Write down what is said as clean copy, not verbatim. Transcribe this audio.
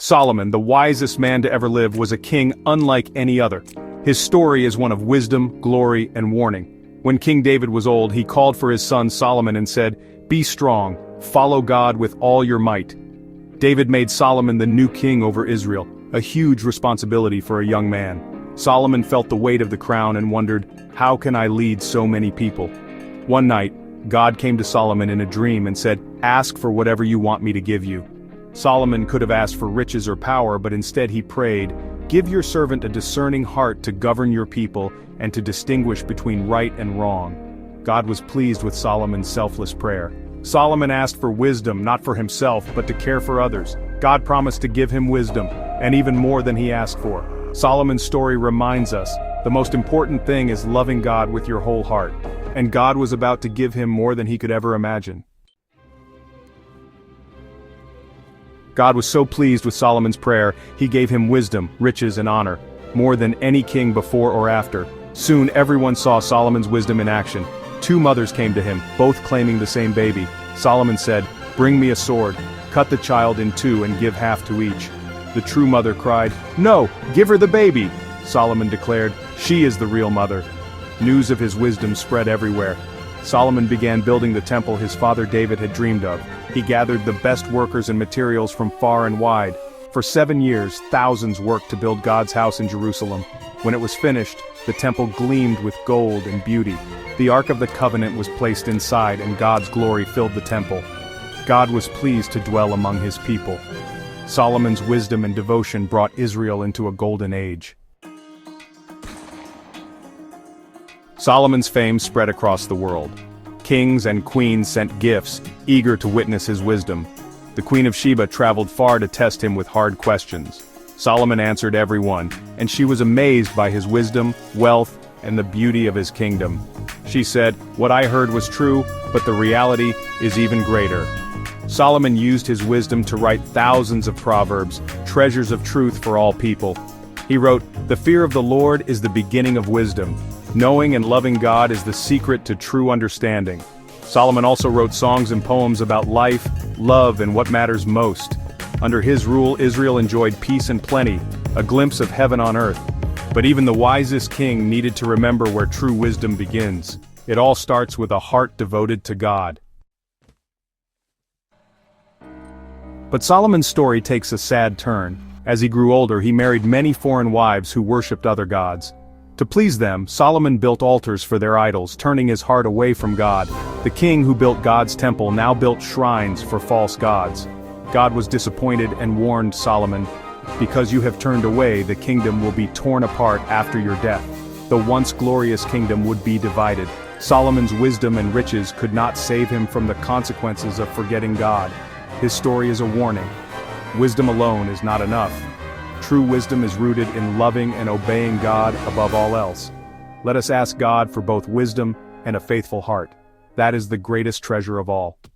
Solomon, the wisest man to ever live, was a king unlike any other. His story is one of wisdom, glory, and warning. When King David was old, he called for his son Solomon and said, "Be strong, follow God with all your might." David made Solomon the new king over Israel, a huge responsibility for a young man. Solomon felt the weight of the crown and wondered, "How can I lead so many people?" One night, God came to Solomon in a dream and said, "Ask for whatever you want me to give you." Solomon could have asked for riches or power, but instead he prayed, "Give your servant a discerning heart to govern your people and to distinguish between right and wrong." God was pleased with Solomon's selfless prayer. Solomon asked for wisdom, not for himself, but to care for others. God promised to give him wisdom, and even more than he asked for. Solomon's story reminds us, the most important thing is loving God with your whole heart. And God was about to give him more than he could ever imagine. God was so pleased with Solomon's prayer, he gave him wisdom, riches, and honor, more than any king before or after. Soon everyone saw Solomon's wisdom in action. 2 mothers came to him, both claiming the same baby. Solomon said, "Bring me a sword, cut the child in 2 and give half to each." The true mother cried, "No, give her the baby." Solomon declared, "She is the real mother." News of his wisdom spread everywhere. Solomon began building the temple his father David had dreamed of. He gathered the best workers and materials from far and wide. For 7 years, thousands worked to build God's house in Jerusalem. When it was finished, the temple gleamed with gold and beauty. The Ark of the Covenant was placed inside, and God's glory filled the temple. God was pleased to dwell among his people. Solomon's wisdom and devotion brought Israel into a golden age. Solomon's fame spread across the world. Kings and queens sent gifts, eager to witness his wisdom. The Queen of Sheba traveled far to test him with hard questions. Solomon answered every one, and she was amazed by his wisdom, wealth, and the beauty of his kingdom. She said, "What I heard was true, but the reality is even greater." Solomon used his wisdom to write thousands of proverbs, treasures of truth for all people. He wrote, "The fear of the Lord is the beginning of wisdom. Knowing and loving God is the secret to true understanding." Solomon also wrote songs and poems about life, love, and what matters most. Under his rule, Israel enjoyed peace and plenty, a glimpse of heaven on earth. But even the wisest king needed to remember where true wisdom begins. It all starts with a heart devoted to God. But Solomon's story takes a sad turn. As he grew older, he married many foreign wives who worshipped other gods. To please them, Solomon built altars for their idols, turning his heart away from God. The king who built God's temple now built shrines for false gods. God was disappointed and warned Solomon, "Because you have turned away, the kingdom will be torn apart after your death." The once glorious kingdom would be divided. Solomon's wisdom and riches could not save him from the consequences of forgetting God. His story is a warning. Wisdom alone is not enough. True wisdom is rooted in loving and obeying God above all else. Let us ask God for both wisdom and a faithful heart. That is the greatest treasure of all.